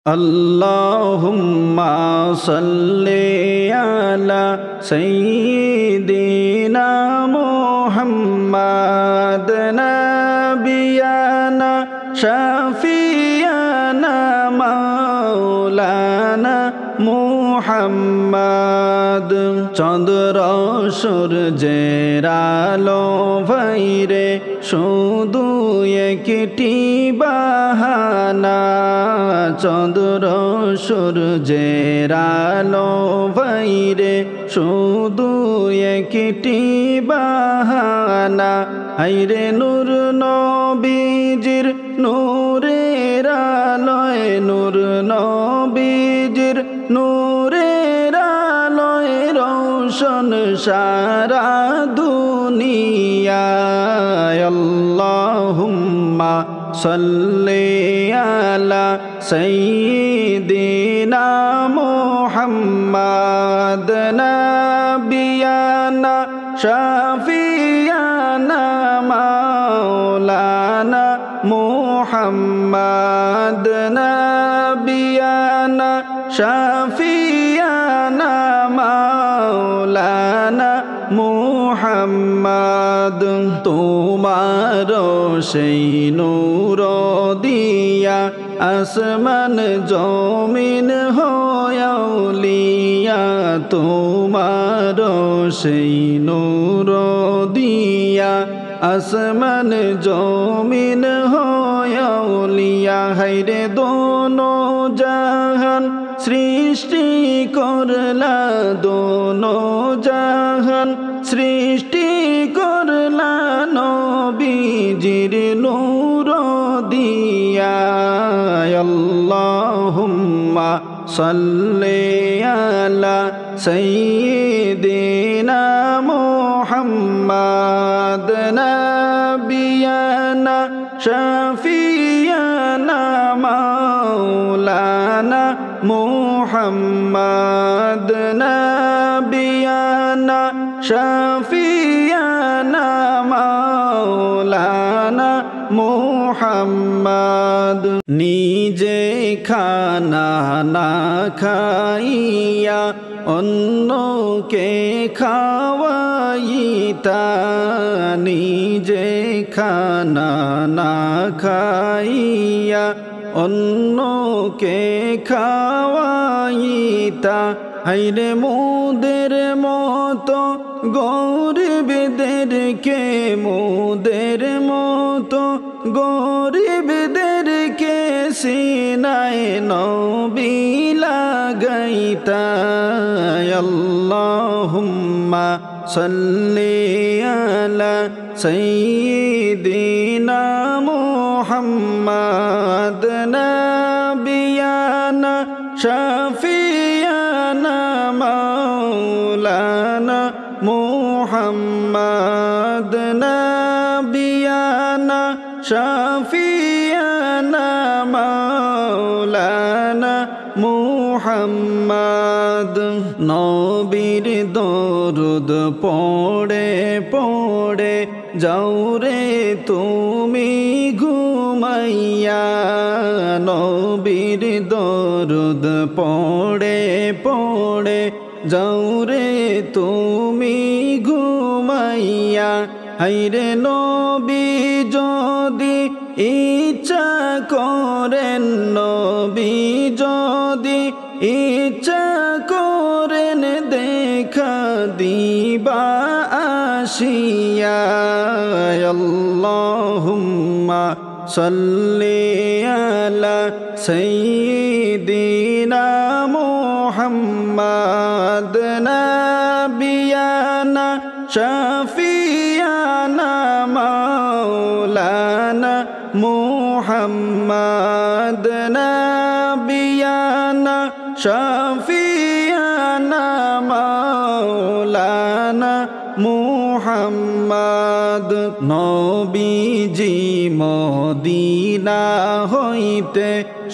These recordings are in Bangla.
আল্লাহুম্মা সাল্লি আলা সাইয়্যিদিনা মুহাম্মাদ নাবিয়ানা শাফিয়ানা মাওলানা মুহাম্মাদ। চন্দ্র সূর্যের আলো ভাইরে শুধু একটি বাহানা, চন্দ্র সূর্যের আলো ভাইরে শুধু একটি বাহানা। হাইরে নূর নবীজির নূরের আলোয়, নূর নবীজির নূরের আলোয় রোশন সারা দুনিয়ায়। আল্লাহুম্মা সাল্লি আলা সাইয়্যিদিনা মুহাম্মাদ নাবিয়ানা শাফিয়ানা মাওলানা মুহাম্মাদ নাবিয়ানা শাফিয়ানা মাওলানা মুহাম্মাদ। তোমার সেই নূর দিয়া আসমান জমিন হয়াউলিয়া, তোমার সেই নূর দিয়া আসমান জমিন হয়াউলিয়া। হাইরে দোনো জাহান সৃষ্টি করলা, দোনো জাহান সৃষ্টি করলা নবীজির নূর দিয়া। আল্লাহুম্মা সাল্লি আলা সাইয়্যিদিনা মুহাম্মাদ নাবিয়ানা শাফিয়ানা মাওলানা মুহাম্মাদ নাবিয়ানা শাফিয়ানা মাওলানা মুহাম্মাদ। নিজে খানা না খাইয়া অন্যকে খাওয়াইতা, নিজে খানা না খাইয়া অন্যকে খাওয়াইতা। হাইরে মোদের মতো গরিবদেরকে, মোদের মতো গরিবদেরকে সিনায় নবী লাগাইতা। আল্লাহুম্মা সাল্লি আলা সাইয়্যিদিনা মুহাম্মাদ নাবিয়ানা শাফিয়ানা মাওলানা মুহাম্মাদ নাবিয়ানা শাফিয়ানা মাওলানা মুহাম্মাদ। নবীর দরুদ পড়ে পড়ে যাওরে তুমি ঘুমাইয়া, নবীর দরুদ পড়ে পড়ে যাওরে তুমি ঘুমাইয়া। হাইরে নবী যদি ইচ্ছা করেন, নবী যদি ইচ্ছা করেন দেখা দিবা আসিয়া। আল্লাহুম্মা সাল্লি আলা সাইয়্যিদিনা মুহাম্মাদ নাবিয়ানা শাফিয়ানা মাওলানা মুহাম্মাদ নাবিয়ানা শাফিয়ানা মাওলানা মুহাম্মাদ। নবীজি মদিনা হইতে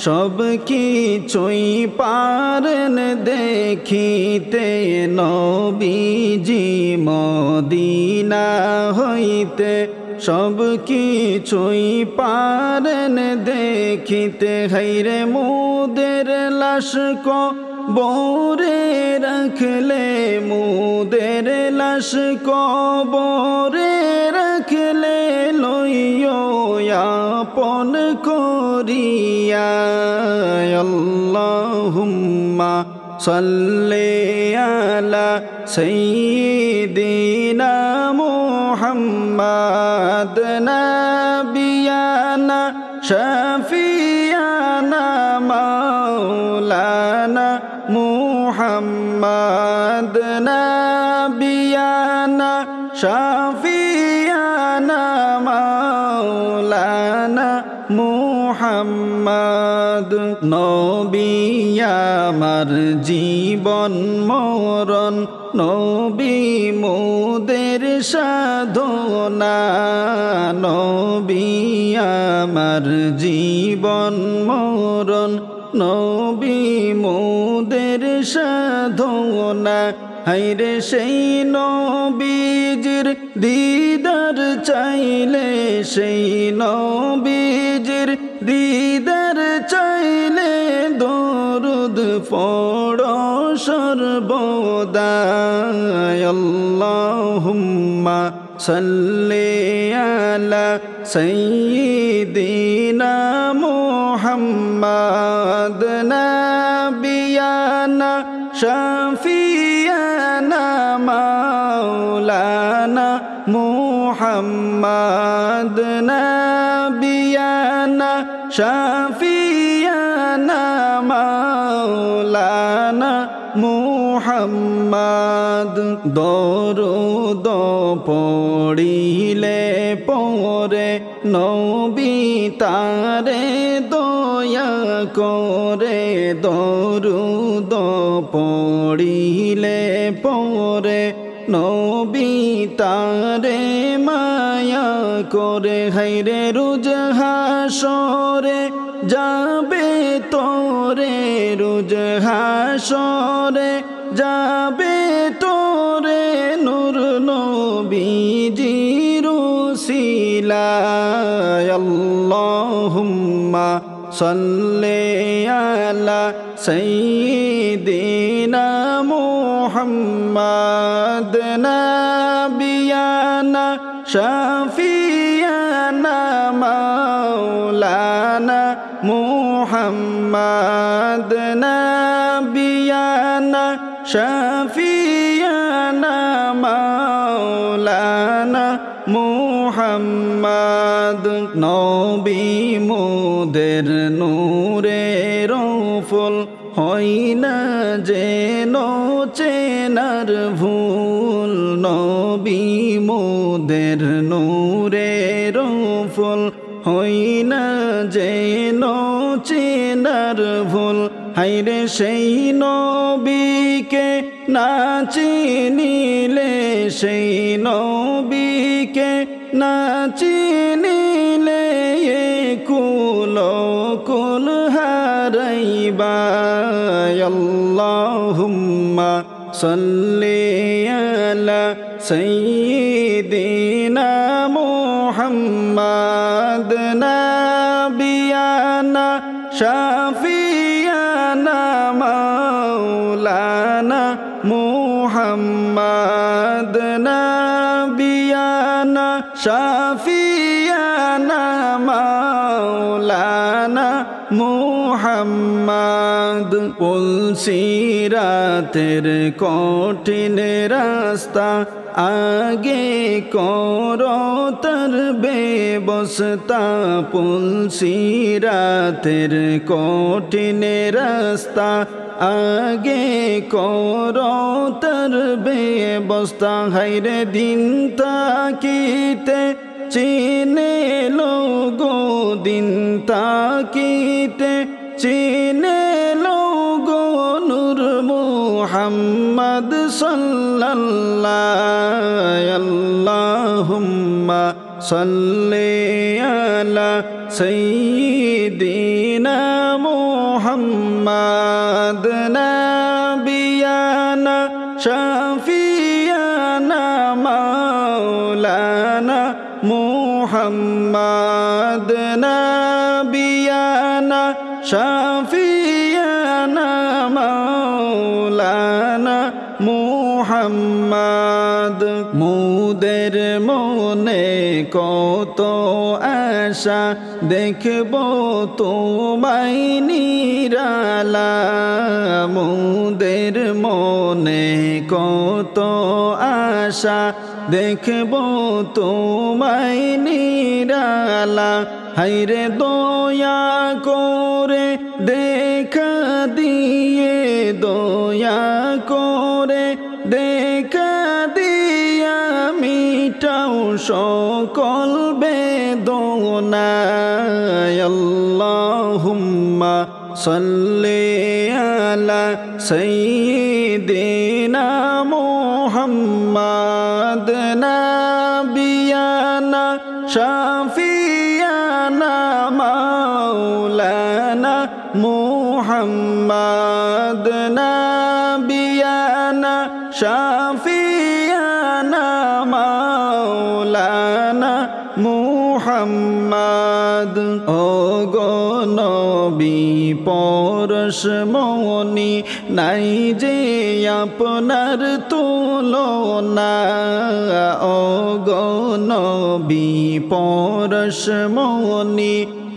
সব কিছুই পারেন দেখিতে, নবীজি মদিনা হইতে সব কিছুই পারেন দেখিতে। হাইরে মোদের মুদের লাশ কবরে রাখলে মুদের লাশ কবরে রাখলে লইও আপন করিয়া আল্লাহুম্মা সাল্লি আলা সাইয়্যিদিনা মুহাম্মাদ নাবিয়ানা শাফিয়ানা মাওলানা মুহাম্মাদ নাবিয়ানা শাফিয়ানা মাওলানা মুহাম্মাদ নবী আমার জীবন মরণ নবী মোদের সাধনা নবী আমার জীবন মরণ নবী মোদের সাধনা হায়রে সেই নবীজির দিদার চাইলে সেই নবীজির দিদার চাইলে দরুদ পড়ো সর্বদা আল্লাহুম্মা সাল্লি আলা সাইয়্যিদিনা মুহাম্মাদ নাবিয়ানা শাফিয়ানা মাওলানা মুহাম্মাদ নাবিয়ানা শাফিয়ানা মাওলানা মুহাম্মাদ দরুদ পড়িলে পরে নবী তারে দয়া করে দরুদ পড়িলে পরে নবী তারে মায়া করে হায়রে রোজ হাসরে যাবে তোরে রোজ হাসরে যাবে তোরে নূর নবীজির উসিলায় আল্লাহুম্মা সাল্লি আলা সাইয়্যিদিনা মুহাম্মাদ নাবিয়ানা শাফিয়ানা মাওলানা মুহাম্মাদ নাবিয়ানা শাফিয়ানা মাওলানা মুহাম্মাদ নবী মোদের নূরের ফুল হয় না যেন চেনার ভুল নবী মোদের নূরের ফুল হয় না যেন চেনার ভুল হায়রে সেই নবীকে না চিনিলে সেই নবীকে না চিনিলে কুল কুল হারাইবা আল্লাহুম্মা সাল্লি আলা সাইয়্যিদিনা মুহাম্মাদ নাবিয়ানা শাফিয়ানা মাওলানা মুহাম্মাদ নাবিয়ানা শাফিয়ানা মাওলানা মুহাম্মাদ পুলসিরাতের কঠিন রাস্তা আগে করো তার ব্যবস্থা পুলসিরাতের কঠিন রাস্তা আগে করো তার ব্যবস্থা হায়রে দিন তাকিতে চিনে লোগো দিন তাকিতে চিনে লোগো নূর মুহাম্মদ সাল্লাল্লাহু আল্লাহুম্মা সাল্লি আলা সাইয়্যিদিনা মুহাম্মাদ নাবিয়ানা শাফিয়ানা মাওলানা মুহাম্মাদ নাবিয়ানা শাফিয়ানা মুহাম্মদ মুদের মনে কত আশা দেখব তোমায় নিরালা মুদের মনে কত আশা দেখব তোমায় নিরালা হায়রে দয়া করে দেখা দিয়ে দয়া করে দেখা দিয়া মিটাও সকল বেদনা আল্লাহুম্মা সাল্লি আলা সাইয়্যিদিনা মুহাম্মাদ নাবিয়ানা শাফিয়ানা মাওলানা মুহাম্মাদ নাবিয়ানা শাফিয়ানা মাওলানা মুহাম্মাদ ও গো নবী পরশমণি নাই যে আপনার তুলনা ও গো নবী পরশমণি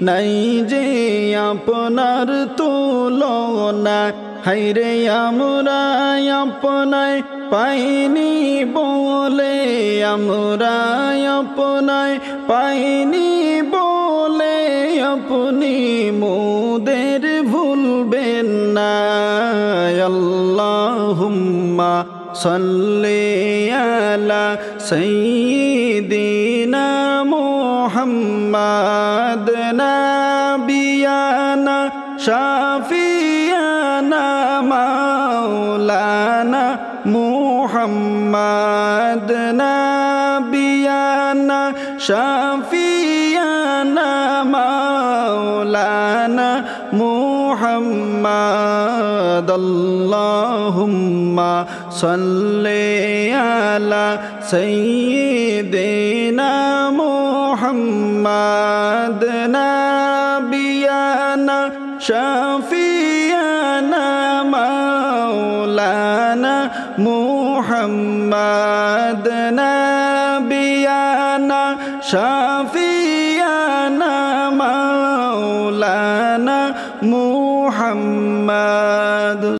নাই যে আপনার তুলনা হায়রে আমরা আপনায় পাইনি বলে আমরা আপনায় পাইনি বলে আপনি মোদের ভুলবেন না আল্লাহুম্মা সাল্লি আলা সাইয়্যিদিনা মুহাম্মাদ নাবিয়ানা শাফিয়ানা মাওলানা মুহাম্মাদ নাবিয়ানা শাফিয়ানা মাওলানা মুহাম্মাদ আল্লাহুম্মা সাল্লি আলা সাইয়্যিদিনা মুহাম্মাদ নাবিয়ানা শাফিয়ানা মাওলানা মুহাম্মাদ নাবিয়ানা শাফিয়ানা মাওলানা মুহাম্মাদ।